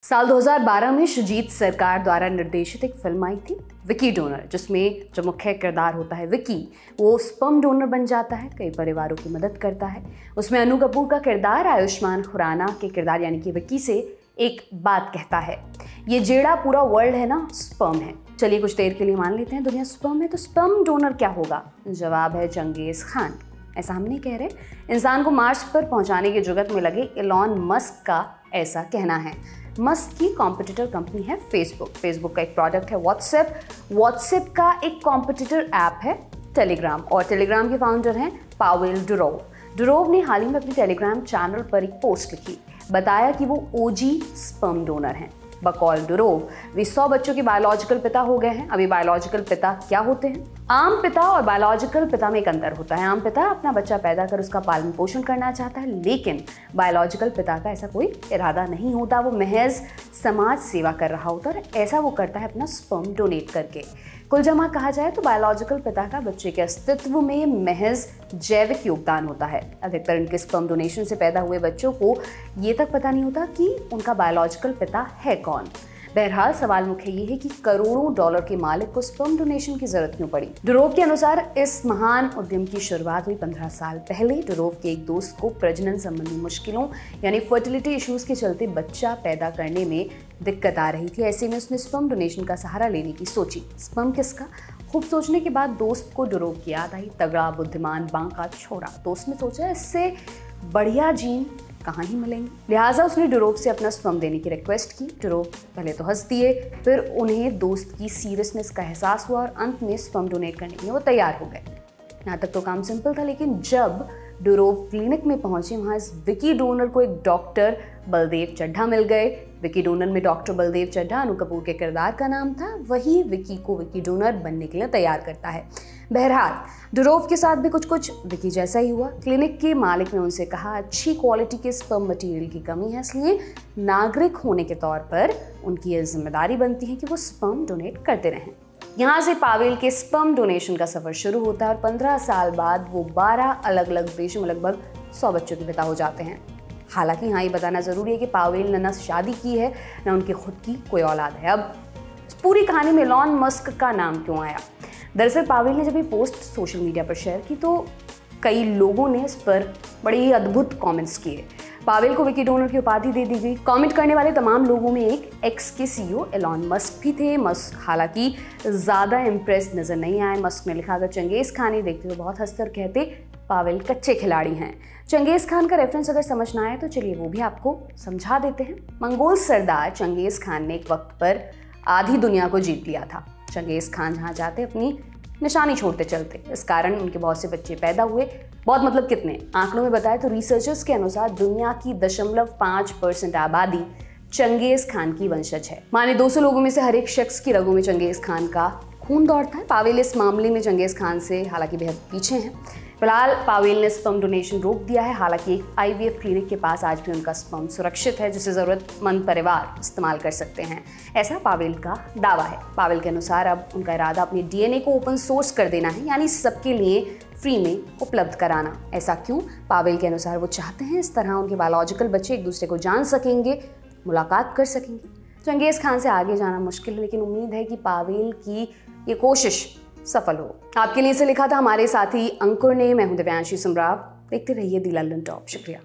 साल 2012 में शुजीत सरकार द्वारा निर्देशित एक फिल्म आई थी विकी डोनर, जिसमें जो मुख्य किरदार होता है विकी, वो स्पर्म डोनर बन जाता है, कई परिवारों की मदद करता है। उसमें अनु कपूर का किरदार आयुष्मान खुराना के किरदार यानी कि विकी से एक बात कहता है, ये जेड़ा पूरा वर्ल्ड है ना स्पर्म है। चलिए कुछ देर के लिए मान लेते हैं दुनिया स्पर्म है, तो स्पर्म डोनर क्या होगा? जवाब है चंगेज खान। ऐसा हम नहीं कह रहे, इंसान को मार्स पर पहुंचाने की जुगत में लगे एलॉन मस्क का ऐसा कहना है। मस्क की कॉम्पिटिटर कंपनी है फेसबुक का एक प्रोडक्ट है व्हाट्सएप का एक कॉम्पिटिटर ऐप है टेलीग्राम, और टेलीग्राम के फाउंडर हैं पावेल डुरोव ने हाल ही में अपने टेलीग्राम चैनल पर एक पोस्ट लिखी, बताया कि वो ओजी स्पर्म डोनर हैं। बकौल डुरोव वे 100 बच्चों के बायोलॉजिकल पिता हो गए हैं। अभी बायोलॉजिकल पिता क्या होते हैं? आम पिता और बायोलॉजिकल पिता में एक अंतर होता है। आम पिता अपना बच्चा पैदा कर उसका पालन पोषण करना चाहता है, लेकिन बायोलॉजिकल पिता का ऐसा कोई इरादा नहीं होता। वो महज समाज सेवा कर रहा होता है, और ऐसा वो करता है अपना स्पर्म डोनेट करके। कुल जमा कहा जाए तो बायोलॉजिकल पिता का बच्चे के अस्तित्व में महज जैविक योगदान होता है। अधिकतर इनके स्पर्म डोनेशन से पैदा हुए बच्चों को ये तक पता नहीं होता कि उनका बायोलॉजिकल पिता है कौन। बहरहाल सवाल मुख्य ये है कि करोड़ों डॉलर के मालिक को स्पर्म डोनेशन की जरूरत क्यों पड़ी? डुरोव के अनुसार इस महान उद्यम की शुरुआत हुई 15 साल पहले। डुरोव के एक दोस्त को प्रजनन संबंधी मुश्किलों यानी फर्टिलिटी इश्यूज के चलते बच्चा पैदा करने में दिक्कत आ रही थी। ऐसे में उसने स्पर्म डोनेशन का सहारा लेने की सोची। स्पर्म किसका? खूब सोचने के बाद दोस्त को डुरोव की याद आई। तगड़ा, बुद्धिमान, बांका छोड़ा। दोस्त ने सोचा इससे बढ़िया जीन कहाँ ही मिलेंगे, लिहाजा उसने डुरोव से अपना स्पर्म देने की रिक्वेस्ट की। डुरोव पहले तो हंस दिए, फिर उन्हें दोस्त की सीरियसनेस का एहसास हुआ और अंत में स्पर्म डोनेट करने के लिए वो तैयार हो गए। यहाँ तक तो काम सिंपल था, लेकिन जब डुरोव क्लिनिक में पहुंचे, वहाँ इस विकी डोनर को एक डॉक्टर बलदेव चड्ढा मिल गए। विकी डोनर में डॉक्टर बलदेव चड्ढा अनु कपूर के किरदार का नाम था। वही विकी को विकी डोनर बनने के लिए तैयार करता है। बहरहाल डुरोव के साथ भी कुछ विकी जैसा ही हुआ। क्लिनिक के मालिक ने उनसे कहा, अच्छी क्वालिटी के स्पर्म मटेरियल की कमी है, इसलिए नागरिक होने के तौर पर उनकी यह जिम्मेदारी बनती है कि वो स्पर्म डोनेट करते रहें। यहाँ से पावेल के स्पर्म डोनेशन का सफर शुरू होता है और 15 साल बाद वो 12 अलग अलग देशों में लगभग 100 बच्चों के पिता हो जाते हैं। हालांकि यहाँ ये बताना जरूरी है कि पावेल ने न शादी की है न उनकी खुद की कोई औलाद है। अब पूरी कहानी में एलॉन मस्क का नाम क्यों आया? दरअसल पावेल ने जब ये पोस्ट सोशल मीडिया पर शेयर की तो कई लोगों ने इस पर बड़े ही अद्भुत कमेंट्स किए। पावेल को विकी डोनर की उपाधि दे दी गई। कमेंट करने वाले तमाम लोगों में एक एक्स के सीईओ एलॉन मस्क भी थे। मस्क हालांकि ज़्यादा इम्प्रेस नजर नहीं आए। मस्क ने लिखा, अगर चंगेज़ खान ही देखते तो बहुत हंसते और कहते पावेल कच्चे खिलाड़ी हैं। चंगेज़ खान का रेफरेंस अगर समझ ना आए तो चलिए वो भी आपको समझा देते हैं। मंगोल सरदार चंगेज़ खान ने एक वक्त पर आधी दुनिया को जीत लिया था। चंगेज़ खान जहाँ जाते अपनी निशानी छोड़ते चलते, इस कारण उनके बहुत से बच्चे पैदा हुए। बहुत मतलब कितने? आंकड़ों में बताए तो रिसर्चर्स के अनुसार दुनिया की 0.5% आबादी चंगेज़ खान की वंशज है। माने 200 लोगों में से हर एक शख्स की रगों में चंगेज़ खान का खून दौड़ता है। पावेल इस मामले में चंगेज़ खान से हालांकि बेहद पीछे हैं। फिलहाल पावेल ने स्पर्म डोनेशन रोक दिया है। हालांकि एक IVF क्लिनिक के पास आज भी उनका स्पर्म सुरक्षित है, जिसे ज़रूरतमंद परिवार इस्तेमाल कर सकते हैं, ऐसा पावेल का दावा है। पावेल के अनुसार अब उनका इरादा अपने DNA को ओपन सोर्स कर देना है, यानी सबके लिए फ्री में उपलब्ध कराना। ऐसा क्यों? पावेल के अनुसार वो चाहते हैं इस तरह उनके बायोलॉजिकल बच्चे एक दूसरे को जान सकेंगे, मुलाकात कर सकेंगे। चंगेज़ खान से आगे जाना मुश्किल है, लेकिन उम्मीद है कि पावेल की ये कोशिश सफल हो। आपके लिए इसे लिखा था हमारे साथी अंकुर ने। मैं हूं दिव्यांशी सुमराव। देखते रहिए दी लंदन टॉप। शुक्रिया।